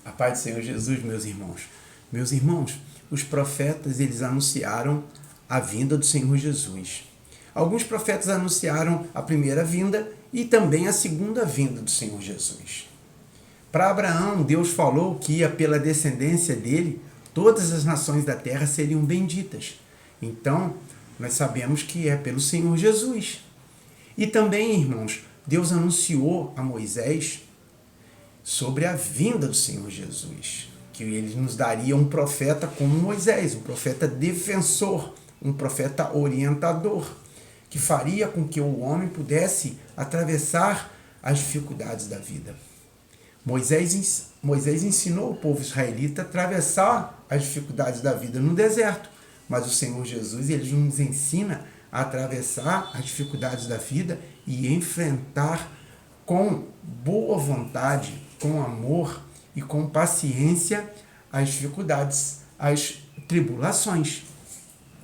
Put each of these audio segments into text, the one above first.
A paz do Senhor Jesus, meus irmãos. Meus irmãos, os profetas, eles anunciaram a vinda do Senhor Jesus. Alguns profetas anunciaram a primeira vinda e também a segunda vinda do Senhor Jesus. Para Abraão, Deus falou que pela descendência dele, todas as nações da terra seriam benditas. Então, nós sabemos que é pelo Senhor Jesus. E também, irmãos, Deus anunciou a Moisés sobre a vinda do Senhor Jesus, que ele nos daria um profeta como Moisés, um profeta defensor, um profeta orientador, que faria com que o homem pudesse atravessar as dificuldades da vida. Moisés ensinou o povo israelita a atravessar as dificuldades da vida no deserto, mas o Senhor Jesus, ele nos ensina a atravessar as dificuldades da vida e enfrentar com boa vontade, com amor e com paciência as dificuldades, as tribulações.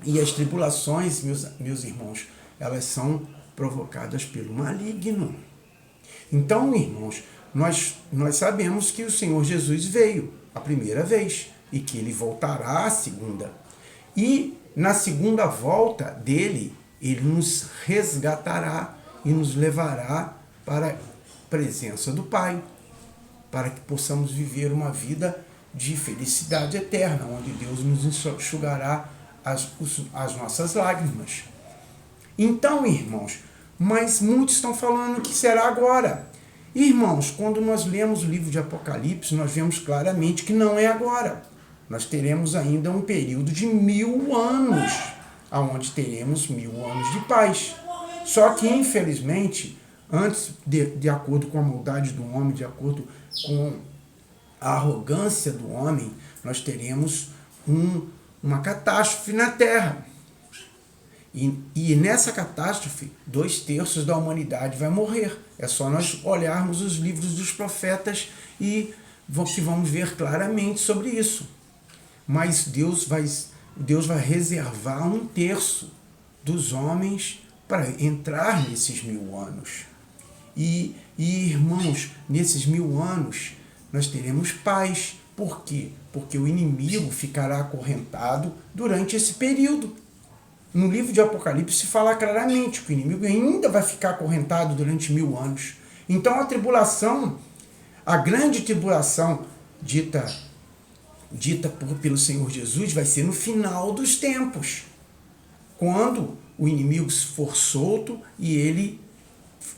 E as tribulações, meus irmãos, elas são provocadas pelo maligno. Então, irmãos, nós sabemos que o Senhor Jesus veio a primeira vez e que ele voltará a segunda. E na segunda volta dele, ele nos resgatará e nos levará para a presença do Pai, para que possamos viver uma vida de felicidade eterna, onde Deus nos enxugará as nossas lágrimas. Então, irmãos, mas muitos estão falando que será agora. Irmãos, quando nós lemos o livro de Apocalipse, nós vemos claramente que não é agora. Nós teremos ainda um período de 1000 anos, onde teremos 1000 anos de paz. Só que, infelizmente, antes, de acordo com a maldade do homem, de acordo com a arrogância do homem, nós teremos uma catástrofe na Terra. E nessa catástrofe, 2/3 da humanidade vai morrer. É só nós olharmos os livros dos profetas e que vamos ver claramente sobre isso. Mas Deus vai reservar 1/3 dos homens para entrar nesses 1000 anos. E, irmãos, nesses 1000 anos, nós teremos paz. Por quê? Porque o inimigo ficará acorrentado durante esse período. No livro de Apocalipse se fala claramente que o inimigo ainda vai ficar acorrentado durante 1000 anos. Então a tribulação, a grande tribulação dita pelo Senhor Jesus, vai ser no final dos tempos, quando o inimigo for solto e ele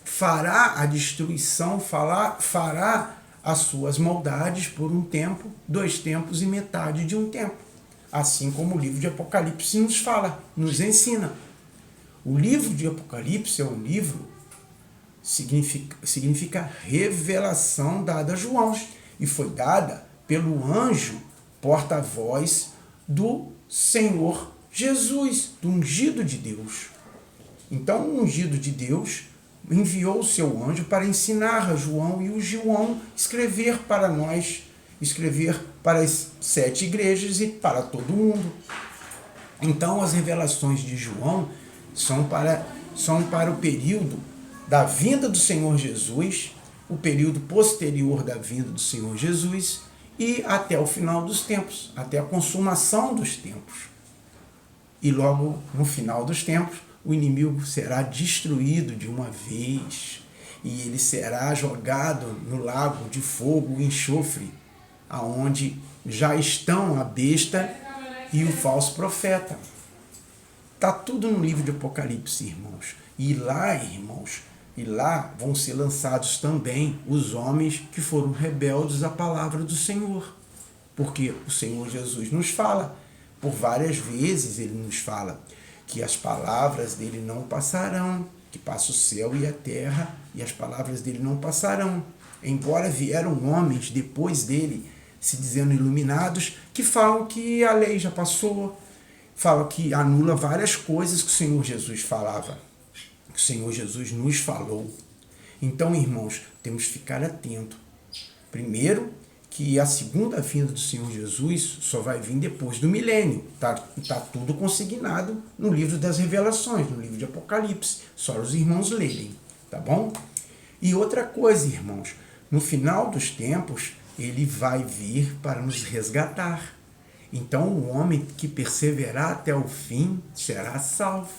fará a destruição, fará as suas maldades por um tempo, 2 tempos e metade de um tempo. Assim como o livro de Apocalipse nos fala, nos ensina. O livro de Apocalipse é um livro, significa revelação dada a João, e foi dada pelo anjo porta-voz do Senhor Jesus, do ungido de Deus. Então, o ungido de Deus enviou o seu anjo para ensinar a João, e o João escrever para nós, escrever para as 7 igrejas e para todo mundo. Então, as revelações de João são para o período da vinda do Senhor Jesus, o período posterior da vinda do Senhor Jesus e até o final dos tempos, até a consumação dos tempos. E logo no final dos tempos, o inimigo será destruído de uma vez e ele será jogado no lago de fogo e enxofre, aonde já estão a besta e o falso profeta. Está tudo no livro de Apocalipse, irmãos. E lá vão ser lançados também os homens que foram rebeldes à palavra do Senhor. Porque o Senhor Jesus nos fala, por várias vezes ele nos fala, que as palavras dele não passarão, que passa o céu e a terra, e as palavras dele não passarão. Embora vieram homens depois dele, se dizendo iluminados, que falam que a lei já passou, falam que anula várias coisas que o Senhor Jesus falava, que o Senhor Jesus nos falou. Então, irmãos, temos que ficar atentos. Primeiro, que a segunda vinda do Senhor Jesus só vai vir depois do milênio. Tá tudo consignado no livro das Revelações, no livro de Apocalipse. Só os irmãos lerem, tá bom? E outra coisa, irmãos, no final dos tempos, ele vai vir para nos resgatar. Então, o homem que perseverar até o fim será salvo.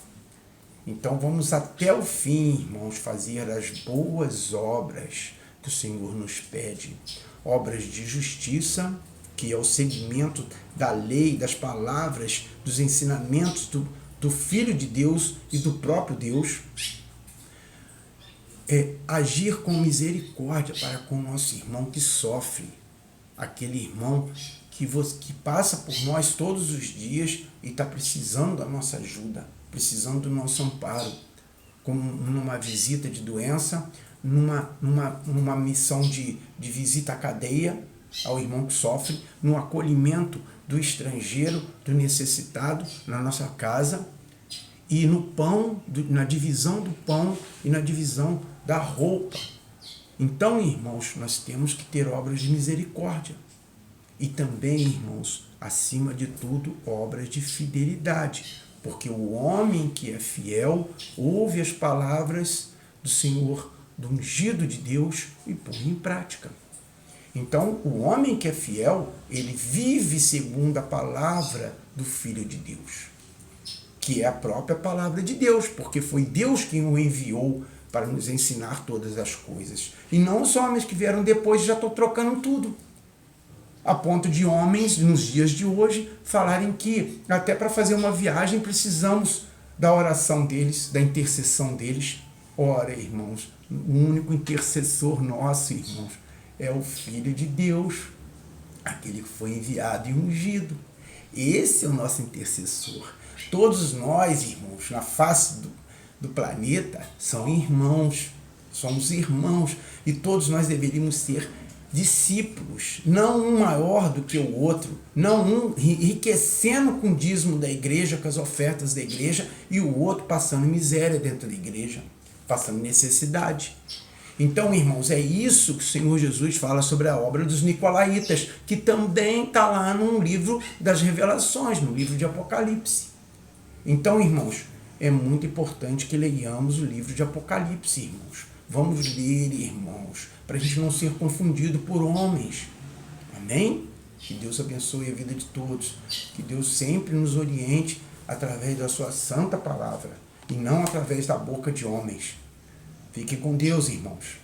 Então, vamos até o fim, irmãos, fazer as boas obras que o Senhor nos pede. Obras de justiça, que é o seguimento da lei, das palavras, dos ensinamentos do Filho de Deus e do próprio Deus. Agir com misericórdia para com o nosso irmão que sofre. Aquele irmão que passa por nós todos os dias e está precisando da nossa ajuda, precisando do nosso amparo, como numa visita de doença, numa missão de visita à cadeia ao irmão que sofre, no acolhimento do estrangeiro, do necessitado na nossa casa, e no pão, na divisão do pão e na divisão da roupa. Então, irmãos, nós temos que ter obras de misericórdia. E também, irmãos, acima de tudo, obras de fidelidade. Porque o homem que é fiel ouve as palavras do Senhor, do ungido de Deus, e põe em prática. Então, o homem que é fiel, ele vive segundo a palavra do Filho de Deus, que é a própria palavra de Deus, porque foi Deus quem o enviou para nos ensinar todas as coisas. E não os homens que vieram depois já estão trocando tudo. A ponto de homens, nos dias de hoje, falarem que até para fazer uma viagem precisamos da oração deles, da intercessão deles. Ora, irmãos, o único intercessor nosso, irmãos, é o Filho de Deus, aquele que foi enviado e ungido. Esse é o nosso intercessor. Todos nós, irmãos, na face do planeta, são irmãos, somos irmãos, e todos nós deveríamos ser discípulos, não um maior do que o outro, não um enriquecendo com o dízimo da igreja, com as ofertas da igreja, e o outro passando miséria dentro da igreja, passando necessidade. Então, irmãos, é isso que o Senhor Jesus fala sobre a obra dos Nicolaítas, que também está lá no livro das Revelações, no livro de Apocalipse. Então, irmãos, é muito importante que leiamos o livro de Apocalipse, irmãos. Vamos ler, irmãos, para a gente não ser confundido por homens. Amém? Que Deus abençoe a vida de todos. Que Deus sempre nos oriente através da sua santa palavra e não através da boca de homens. Fiquem com Deus, irmãos.